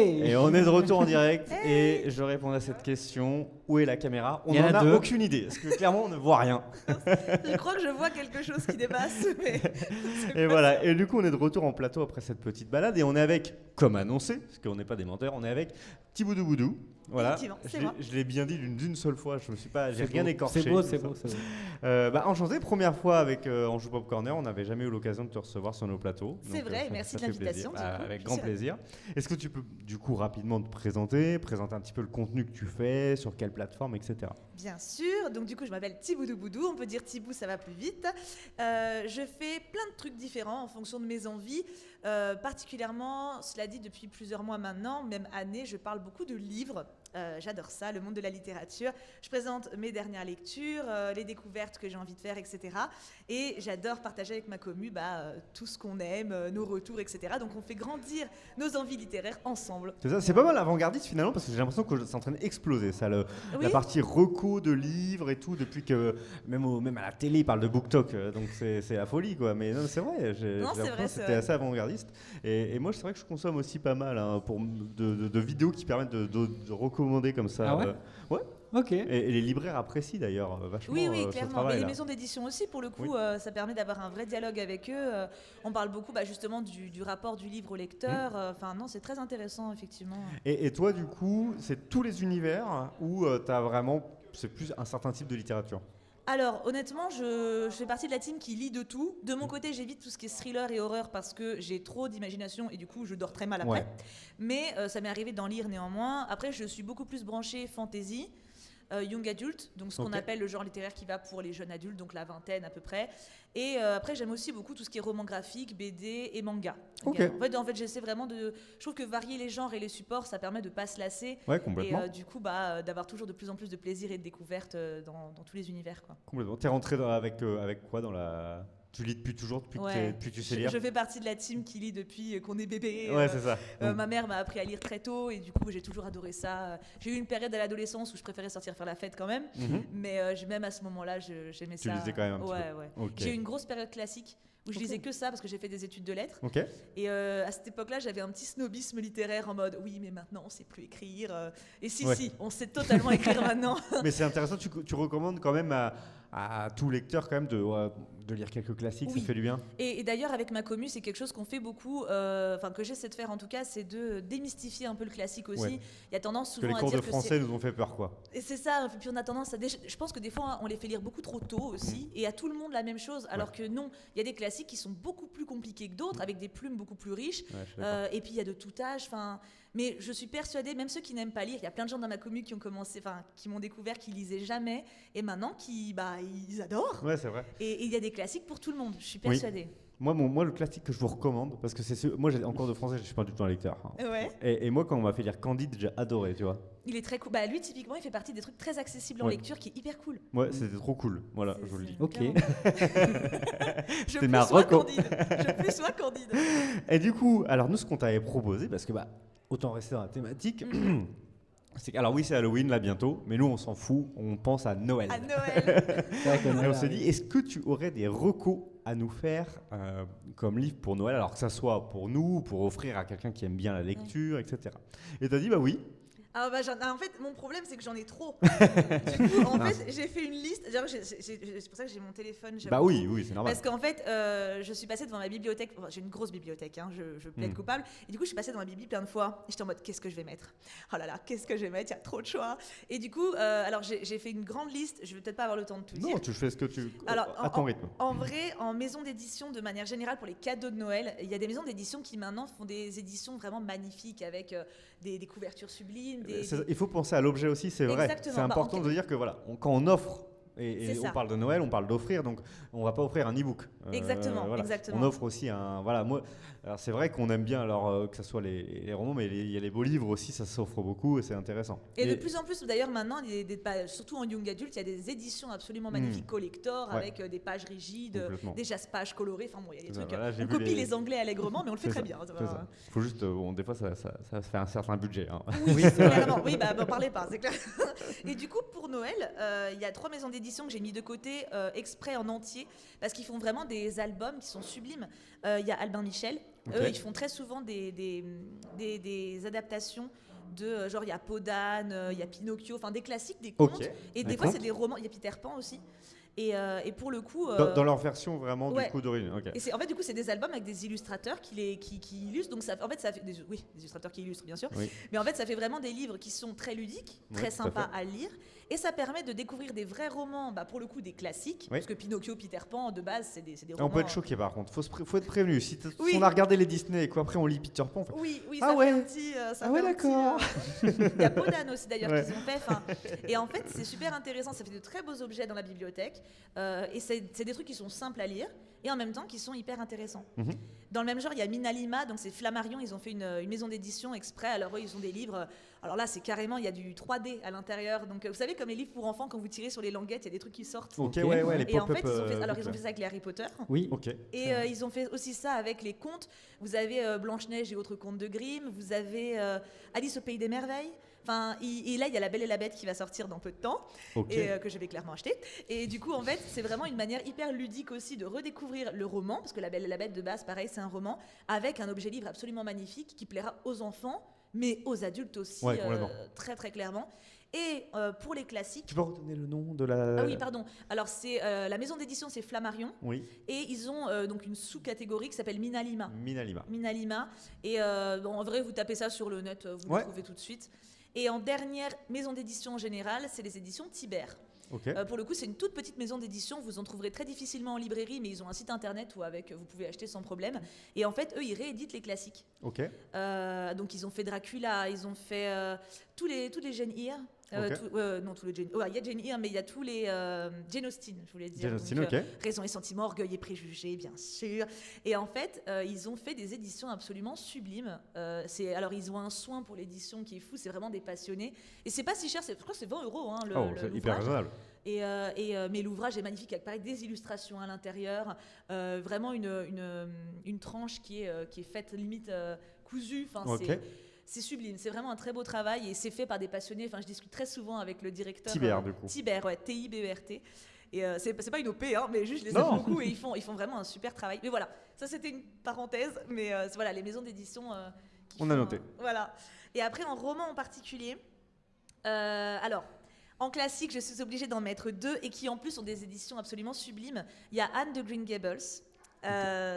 Et on est de retour en direct et je réponds à cette question. Où est la caméra ? On n'en a aucune idée, parce que clairement on ne voit rien. Je crois que je vois quelque chose qui dépasse. Mais et voilà, et du coup on est de retour en plateau après cette petite balade et on est avec, comme annoncé, parce qu'on n'est pas des menteurs, on est avec Thiboudou Boudou. Voilà, je l'ai bien dit d'une seule fois, j'ai rien écorché. C'est beau. Enchanté, première fois avec Anjou Pop Corner, on n'avait jamais eu l'occasion de te recevoir sur nos plateaux. C'est vrai, merci de l'invitation. Avec grand plaisir. Est-ce que tu peux du coup rapidement te présenter un petit peu le contenu que tu fais, sur quelle plateforme, etc. Bien sûr, donc du coup je m'appelle Thiboudou Boudou, on peut dire Thibou, ça va plus vite. Je fais plein de trucs différents en fonction de mes envies. Particulièrement, cela dit depuis plusieurs mois maintenant, même années, je parle beaucoup de livres. J'adore ça, le monde de la littérature. Je présente mes dernières lectures, les découvertes que j'ai envie de faire, etc. Et j'adore partager avec ma commu tout ce qu'on aime, nos retours, etc. Donc on fait grandir nos envies littéraires ensemble. C'est ça, c'est pas mal avant-gardiste finalement, parce que j'ai l'impression que c'est en train d'exploser ça, la partie reco de livres et tout, depuis que même à la télé ils parlent de BookTok, donc c'est la folie quoi. Mais non, c'est vrai, j'ai l'impression que c'était assez avant-gardiste. Et moi c'est vrai que je consomme aussi pas mal de vidéos qui permettent de recommander comme ça. Ah ouais ouais. Ok. Et les libraires apprécient d'ailleurs vachement. Oui, ce clairement. travail. Mais les maisons d'édition aussi, pour le coup, ça permet d'avoir un vrai dialogue avec eux. On parle beaucoup justement du rapport du livre au lecteur. Enfin, non, c'est très intéressant, effectivement. Et toi, du coup, c'est tous les univers où t'as vraiment, c'est plus un certain type de littérature? Alors, honnêtement, je fais partie de la team qui lit de tout. De mon côté, j'évite tout ce qui est thriller et horreur parce que j'ai trop d'imagination et du coup, je dors très mal après. Ouais. Mais ça m'est arrivé d'en lire néanmoins. Après, je suis beaucoup plus branchée fantasy. Young adult, donc ce qu'on appelle le genre littéraire qui va pour les jeunes adultes, donc la vingtaine à peu près. Et après, j'aime aussi beaucoup tout ce qui est roman graphique, BD et manga. Okay. En fait, j'essaie vraiment je trouve que varier les genres et les supports, ça permet de ne pas se lasser. Ouais, complètement. Et du coup, d'avoir toujours de plus en plus de plaisir et de découverte dans tous les univers, quoi. Complètement. T'es rentré avec quoi dans la... Tu lis depuis toujours, depuis que tu sais lire? Je fais partie de la team qui lit depuis qu'on est bébé. Ouais, c'est ça. Ma mère m'a appris à lire très tôt et du coup, j'ai toujours adoré ça. J'ai eu une période à l'adolescence où je préférais sortir faire la fête quand même. Mais même à ce moment-là, j'aimais ça. Tu lisais quand même un petit peu. Ouais. Okay. J'ai eu une grosse période classique où je lisais que ça parce que j'ai fait des études de lettres. Okay. Et à cette époque-là, j'avais un petit snobisme littéraire en mode oui, mais maintenant on sait plus écrire. Et si, on sait totalement écrire maintenant. Mais c'est intéressant, tu recommandes quand même à tout lecteur quand même de lire quelques classiques, ça fait du bien. Et d'ailleurs, avec ma commu, c'est quelque chose qu'on fait beaucoup, que j'essaie de faire en tout cas, c'est de démystifier un peu le classique aussi. Ouais. Il y a tendance souvent à dire que les cours de français nous ont fait peur, quoi. Et c'est ça, puis on a tendance je pense que des fois, on les fait lire beaucoup trop tôt aussi, et à tout le monde la même chose, alors que non, il y a des classiques qui sont beaucoup plus compliqués que d'autres, avec des plumes beaucoup plus riches, et puis il y a de tout âge, mais je suis persuadée, même ceux qui n'aiment pas lire, il y a plein de gens dans ma commu qui ont commencé, qui m'ont découvert, qui lisaient jamais, et maintenant ils adorent. Ouais, c'est vrai. Et il y a des classiques pour tout le monde, je suis persuadée. Oui. Moi, le classique que je vous recommande, parce que moi, en cours de français, je suis pas du tout un lecteur. Hein. Ouais. Et moi, quand on m'a fait lire Candide, j'ai adoré, tu vois. Il est très cool. Lui, typiquement, il fait partie des trucs très accessibles en lecture, qui est hyper cool. Ouais, c'était trop cool. Voilà, je vous le dis. Ok. C'était ma reco. Je plus sois Candide. Et du coup, alors nous, ce qu'on t'avait proposé, parce que autant rester dans la thématique. Alors oui, c'est Halloween là bientôt, mais nous on s'en fout, on pense à Noël. À Noël. Et on s'est dit, est-ce que tu aurais des recos à nous faire comme livre pour Noël, alors que ça soit pour nous, ou pour offrir à quelqu'un qui aime bien la lecture, etc. Et t'as dit oui. Alors en fait, mon problème, c'est que j'en ai trop. Du coup, en fait, j'ai fait une liste. C'est pour ça que j'ai mon téléphone. Oui, c'est normal. Parce qu'en fait, je suis passée devant ma bibliothèque. J'ai une grosse bibliothèque, je plaide coupable. Et du coup, je suis passée devant ma bibliothèque plein de fois. Et j'étais en mode, qu'est-ce que je vais mettre? Oh là là, qu'est-ce que je vais mettre? Il y a trop de choix. Et du coup, alors j'ai fait une grande liste. Je vais peut-être pas avoir le temps de tout dire. Non, tu fais ce que tu. Alors, à ton rythme. En vrai, en maison d'édition, de manière générale, pour les cadeaux de Noël, il y a des maisons d'édition qui maintenant font des éditions vraiment magnifiques avec des couvertures sublimes. Il faut penser à l'objet aussi, c'est vrai. Exactement. C'est important de dire que quand on offre, et on parle de Noël, on parle d'offrir, donc on va pas offrir un e-book. Exactement. On offre aussi moi, alors c'est vrai qu'on aime bien que ce soit les romans, mais il y a les beaux livres aussi, ça s'offre beaucoup et c'est intéressant. Et de plus en plus, d'ailleurs maintenant, surtout en young adult, il y a des éditions absolument magnifiques collector avec des pages rigides, des pages colorées. Enfin bon, il y a des trucs. On copie les Anglais allègrement, mais on le fait très bien. Il faut juste, des fois, ça se fait un certain budget. Hein. Oui, c'est clairement. Oui, parlez pas, c'est clair. Et du coup, pour Noël, il y a 3 maisons d'édition que j'ai mis de côté exprès en entier parce qu'ils font vraiment des albums qui sont sublimes. Il y a Albin Michel, Eux, ils font très souvent des adaptations de genre il y a Peau d'âne, il y a Pinocchio, enfin des classiques, des contes. Et des fois, c'est des romans. Il y a Peter Pan aussi. Et pour le coup, dans leur version vraiment du coup d'origine. Et en fait du coup c'est des albums avec des illustrateurs qui illustrent, donc ça, en fait ça fait des illustrateurs qui illustrent bien sûr, mais en fait ça fait vraiment des livres qui sont très ludiques, très sympas à lire, et ça permet de découvrir des vrais romans, pour le coup des classiques, parce que Pinocchio, Peter Pan de base c'est des romans. On peut être choqué par contre, faut être prévenu. Si on a regardé les Disney et qu'après on lit Peter Pan, oui ça fait un petit, d'accord. Il y a Peau d'âne aussi d'ailleurs qu'ils ont fait, et en fait c'est super intéressant, ça fait de très beaux objets dans la bibliothèque. Et c'est des trucs qui sont simples à lire et en même temps qui sont hyper intéressants. Dans le même genre, il y a Minalima, donc c'est Flammarion, ils ont fait une maison d'édition exprès. Alors eux, ils ont des livres, alors là c'est carrément, il y a du 3D à l'intérieur. Donc vous savez, comme les livres pour enfants, quand vous tirez sur les languettes, il y a des trucs qui sortent. Les et en fait, ils ont fait ça avec les Harry Potter. Et ils ont fait aussi ça avec les contes. Vous avez Blanche-Neige et autres contes de Grimm, vous avez Alice au Pays des Merveilles. Enfin, et là, il y a La Belle et la Bête qui va sortir dans peu de temps, et que je vais clairement acheter. Et du coup, en fait, c'est vraiment une manière hyper ludique aussi de redécouvrir le roman, parce que La Belle et la Bête de base, pareil, c'est un roman, avec un objet livre absolument magnifique qui plaira aux enfants, mais aux adultes aussi, très très clairement. Et pour les classiques... Tu peux redonner le nom de la... Ah oui, pardon. Alors, c'est la maison d'édition, c'est Flammarion. Et ils ont donc une sous-catégorie qui s'appelle Minalima. Minalima. Et en vrai, vous tapez ça sur le net, vous le trouvez tout de suite. Et en dernière maison d'édition en général, c'est les éditions Tibère. Pour le coup, c'est une toute petite maison d'édition. Vous en trouverez très difficilement en librairie, mais ils ont un site internet où vous pouvez acheter sans problème. Et en fait, eux, ils rééditent les classiques. Donc, ils ont fait Dracula, ils ont fait tous les Jane Eyre. Non, tous les Jane. Il y a Jane Eyre, mais il y a tous les Jane Austen, je voulais dire. Jane Austen, Raison et sentiments, orgueil et préjugés, bien sûr. Et en fait, ils ont fait des éditions absolument sublimes. Alors, ils ont un soin pour l'édition qui est fou. C'est vraiment des passionnés. Et c'est pas si cher. Je crois que c'est 20 €. C'est hyper raisonnable. Mais l'ouvrage est magnifique avec pareil, des illustrations à l'intérieur, vraiment une tranche qui est faite limite cousue. C'est sublime, c'est vraiment un très beau travail et c'est fait par des passionnés. Enfin, je discute très souvent avec le directeur Tibère, du coup. Tibère, T-I-B-E-R-T. Et c'est pas une OP, mais juste je les aime beaucoup et ils font vraiment un super travail. Mais voilà, ça c'était une parenthèse, mais voilà, les maisons d'édition. On a noté. Voilà. Et après, en roman en particulier, alors. En classique, je suis obligée d'en mettre 2 et qui en plus ont des éditions absolument sublimes. Il y a Anne de Green Gables.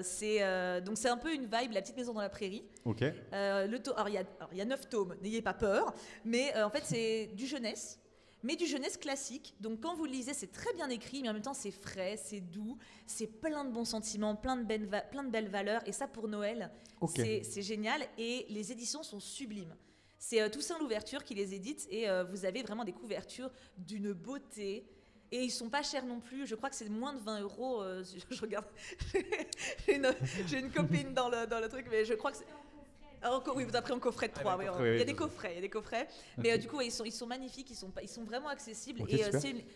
C'est un peu une vibe, La petite maison dans la prairie. Alors il y a 9 tomes, n'ayez pas peur, mais en fait c'est du jeunesse, mais du jeunesse classique. Donc quand vous le lisez, c'est très bien écrit, mais en même temps c'est frais, c'est doux, c'est plein de bons sentiments, plein de belles valeurs, et ça pour Noël, c'est génial, et les éditions sont sublimes. C'est Toussaint Louverture qui les édite, et vous avez vraiment des couvertures d'une beauté. Et ils sont pas chers non plus. Je crois que c'est moins de 20 €. Je regarde. J'ai une copine dans le truc, mais je crois que c'est. Oui, vous après en coffret de 3. Il y a des coffrets. Mais du coup, ils sont magnifiques. Ils sont vraiment accessibles. Et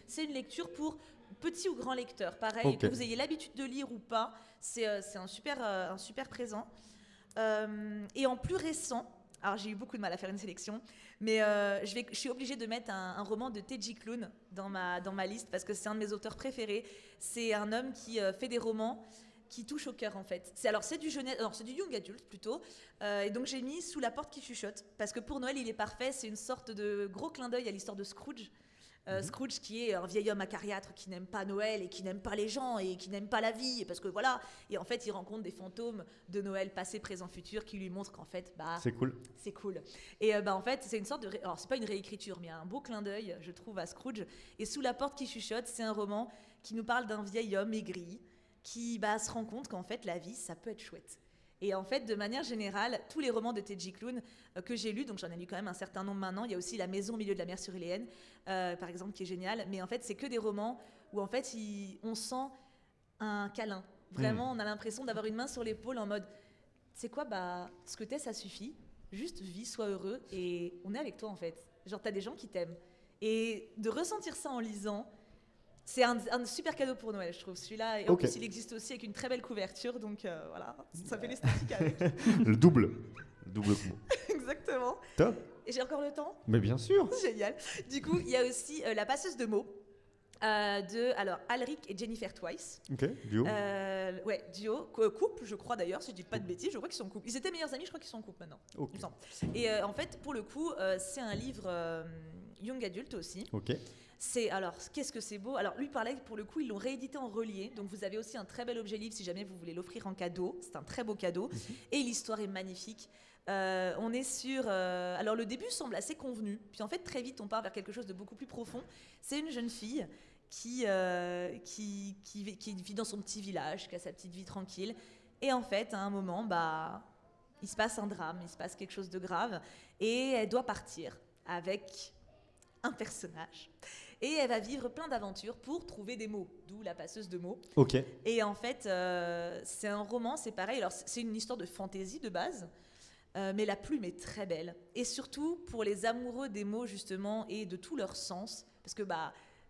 c'est une lecture pour petit ou grand lecteur. Pareil, que vous ayez l'habitude de lire ou pas, c'est un super présent. Et en plus récent. Alors j'ai eu beaucoup de mal à faire une sélection, mais je suis obligée de mettre un roman de Teji Klune dans ma liste parce que c'est un de mes auteurs préférés. C'est un homme qui fait des romans qui touchent au cœur en fait. C'est du jeunesse, alors c'est du young adult plutôt. Et donc j'ai mis Sous la porte qui chuchote parce que pour Noël il est parfait. C'est une sorte de gros clin d'œil à l'histoire de Scrooge. Scrooge qui est un vieil homme acariâtre qui n'aime pas Noël et qui n'aime pas les gens et qui n'aime pas la vie parce que voilà, et en fait il rencontre des fantômes de Noël passé, présent, futur qui lui montrent qu'en fait c'est cool et en fait c'est une sorte de alors c'est pas une réécriture mais un beau clin d'œil je trouve à Scrooge. Et Sous la porte qui chuchote, c'est un roman qui nous parle d'un vieil homme aigri qui se rend compte qu'en fait la vie ça peut être chouette. Et en fait, de manière générale, tous les romans de Teji Klune que j'ai lus, donc j'en ai lu quand même un certain nombre maintenant, il y a aussi La maison au milieu de la mer Suréléenne, par exemple, qui est génial, mais en fait, c'est que des romans où en fait, on sent un câlin. Vraiment, on a l'impression d'avoir une main sur l'épaule en mode, c'est quoi, ce que t'es, ça suffit, juste vis, sois heureux, et on est avec toi en fait. Genre, t'as des gens qui t'aiment. Et de ressentir ça en lisant, c'est un super cadeau pour Noël, je trouve, celui-là. Et en plus, il existe aussi avec une très belle couverture, donc voilà, ça fait l'esthétique avec. Le double combo. Exactement. Top. Et j'ai encore le temps ? Mais bien sûr. Génial. Du coup, il y a aussi La passeuse de mots. Alors, Alric et Jennifer Twice. Ok, duo. Ouais, duo, couple, je crois d'ailleurs, si je dis pas de bêtises, je crois qu'ils sont en couple. Ils étaient meilleurs amis, je crois qu'ils sont en couple maintenant. Ok. Il me semble. Et en fait, pour le coup, c'est un livre young adulte aussi. Ok. Alors, qu'est-ce que c'est beau. Alors, lui parlait, pour le coup, ils l'ont réédité en relié. Donc, vous avez aussi un très bel objet livre si jamais vous voulez l'offrir en cadeau. C'est un très beau cadeau. Et l'histoire est magnifique. On est sur... alors, le début semble assez convenu. Puis, en fait, très vite, on part vers quelque chose de beaucoup plus profond. C'est une jeune fille qui vit dans son petit village, qui a sa petite vie tranquille. Et en fait, à un moment, il se passe un drame, il se passe quelque chose de grave. Et elle doit partir avec un personnage. Et elle va vivre plein d'aventures pour trouver des mots, d'où la passeuse de mots. Ok. Et en fait, c'est un roman, c'est pareil. Alors, c'est une histoire de fantaisie de base, mais la plume est très belle. Et surtout, pour les amoureux des mots, justement, et de tout leur sens, parce que,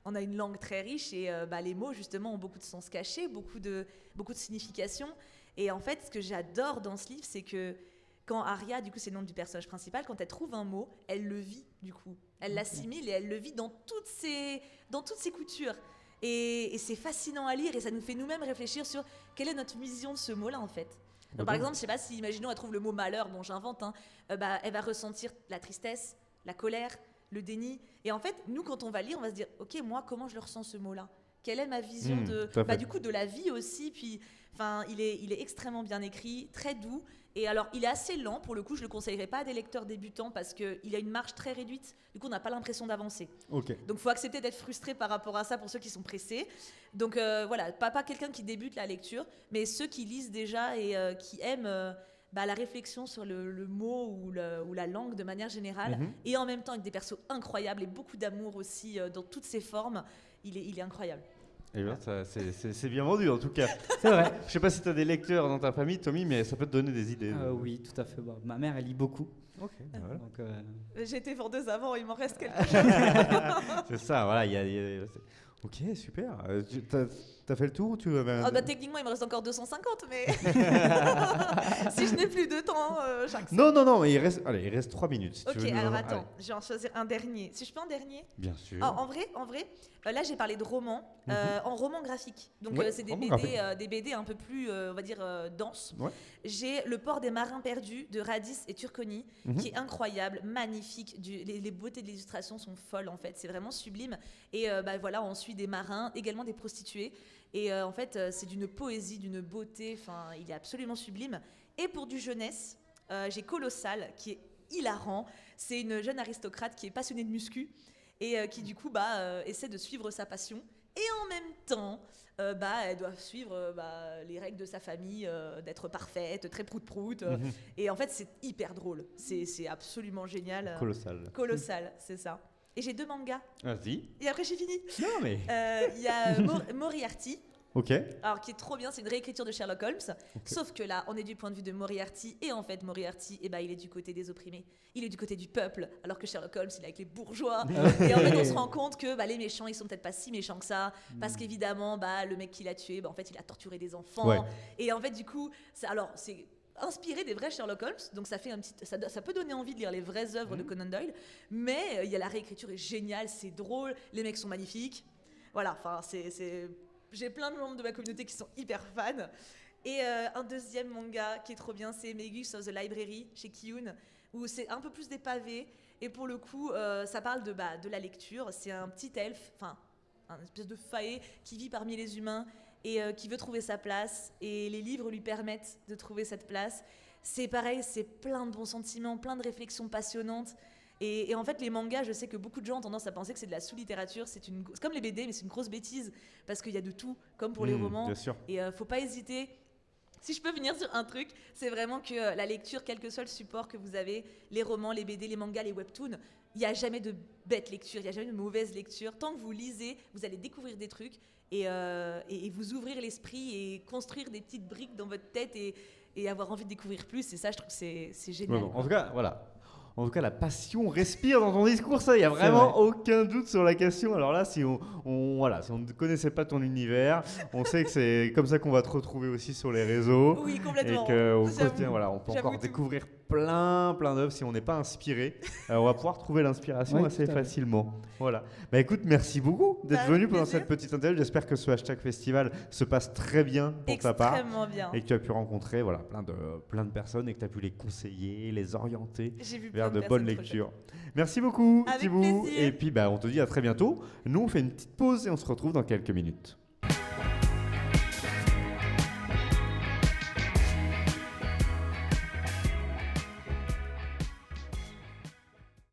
on a une langue très riche et les mots, justement, ont beaucoup de sens cachés, beaucoup de significations. Et en fait, ce que j'adore dans ce livre, c'est que quand Aria, du coup, c'est le nom du personnage principal, quand elle trouve un mot, elle le vit, du coup. Elle l'assimile et elle le vit dans toutes ses coutures. Et c'est fascinant à lire et ça nous fait nous-mêmes réfléchir sur quelle est notre vision de ce mot-là, en fait. Donc, par exemple, je sais pas si, imaginons, elle trouve le mot malheur, bon, j'invente, elle va ressentir la tristesse, la colère, le déni. Et en fait, nous, quand on va lire, on va se dire, ok, moi, comment je le ressens ce mot-là ? Quelle est ma vision du coup, de la vie aussi. Puis, il est extrêmement bien écrit, très doux. Et alors, il est assez lent, pour le coup, je ne le conseillerais pas à des lecteurs débutants parce qu'il a une marge très réduite. Du coup, on n'a pas l'impression d'avancer. Okay. Donc, il faut accepter d'être frustré par rapport à ça pour ceux qui sont pressés. Donc, voilà, pas quelqu'un qui débute la lecture, mais ceux qui lisent déjà et qui aiment la réflexion sur le mot ou la langue de manière générale. Et en même temps, avec des persos incroyables et beaucoup d'amour aussi dans toutes ses formes. Il est incroyable. Eh bien, c'est bien vendu en tout cas. C'est vrai. Je ne sais pas si tu as des lecteurs dans ta famille, Tommy, mais ça peut te donner des idées. Oui, tout à fait. Ma mère, elle lit beaucoup. Ok. Voilà. Donc, j'ai été vendeuse avant, il m'en reste quelque chose. C'est ça, voilà. Ok, super. T'as fait le tour ou tu techniquement, il me reste encore 250, mais si je n'ai plus de temps, j'accepte. Non, mais il reste 3 minutes. Si ok, tu veux alors attends, je vais en choisir un dernier. Si je peux un dernier ? Bien sûr. En vrai, là j'ai parlé de romans, en roman graphique. Donc c'est des BD un peu plus, on va dire, denses. Ouais. J'ai Le port des marins perdus de Radis et Turconi, qui est incroyable, magnifique. Les beautés de l'illustration sont folles en fait, c'est vraiment sublime. Et voilà, on suit des marins, également des prostituées. Et en fait, c'est d'une poésie, d'une beauté, il est absolument sublime. Et pour du jeunesse, j'ai Colossal, qui est hilarant. C'est une jeune aristocrate qui est passionnée de muscu et qui du coup essaie de suivre sa passion. Et en même temps, elle doit suivre les règles de sa famille, d'être parfaite, très prout-prout. Et en fait, c'est hyper drôle. C'est absolument génial. Colossal, c'est ça. Et j'ai 2 mangas. Vas-y. Et après, j'ai fini. Non, mais... Il y a Moriarty. Ok. Alors, qui est trop bien, c'est une réécriture de Sherlock Holmes. Okay. Sauf que là, on est du point de vue de Moriarty. Et en fait, Moriarty, il est du côté des opprimés. Il est du côté du peuple. Alors que Sherlock Holmes, il est avec les bourgeois. Et en fait, on se rend compte que les méchants, ils sont peut-être pas si méchants que ça. Parce qu'évidemment, le mec qui l'a tué, en fait, il a torturé des enfants. Ouais. Et en fait, du coup, c'est inspiré des vrais Sherlock Holmes, donc ça peut donner envie de lire les vraies œuvres de Conan Doyle, mais il y a la réécriture est géniale, c'est drôle, les mecs sont magnifiques, voilà, j'ai plein de membres de ma communauté qui sont hyper fans. Et un deuxième manga qui est trop bien, c'est Magus of the Library chez Kiyun, où c'est un peu plus des pavés, et pour le coup ça parle de la lecture. C'est un petit elfe, un espèce de faé qui vit parmi les humains et qui veut trouver sa place, et les livres lui permettent de trouver cette place. C'est pareil, c'est plein de bons sentiments, plein de réflexions passionnantes. Et en fait, les mangas, je sais que beaucoup de gens ont tendance à penser que c'est de la sous-littérature. C'est comme les BD, mais c'est une grosse bêtise, parce qu'il y a de tout, comme pour les romans. Bien sûr. Et faut pas hésiter. Si je peux venir sur un truc, c'est vraiment que la lecture, quel que soit le support que vous avez, les romans, les BD, les mangas, les webtoons, il n'y a jamais de bête lecture, il n'y a jamais de mauvaise lecture. Tant que vous lisez, vous allez découvrir des trucs et vous ouvrir l'esprit et construire des petites briques dans votre tête et avoir envie de découvrir plus. Et ça, je trouve que c'est génial. En tout cas, voilà. En tout cas, la passion respire dans ton discours, ça, il n'y a vraiment aucun doute sur la question. Alors là, si on ne connaissait pas ton univers, on sait que c'est comme ça qu'on va te retrouver aussi sur les réseaux. Oui, complètement. Et qu'on on peut encore découvrir plein d'œuvres. Si on n'est pas inspiré, on va pouvoir trouver l'inspiration assez facilement. Voilà. Bah écoute, merci beaucoup d'être venu pendant cette petite interview. J'espère que ce hashtag festival se passe très bien pour ta part. Extrêmement bien. Et que tu as pu rencontrer plein de personnes et que tu as pu les conseiller, les orienter vers de bonnes lectures. Merci beaucoup, Thibaut. Et puis on te dit à très bientôt. Nous, on fait une petite pause et on se retrouve dans quelques minutes.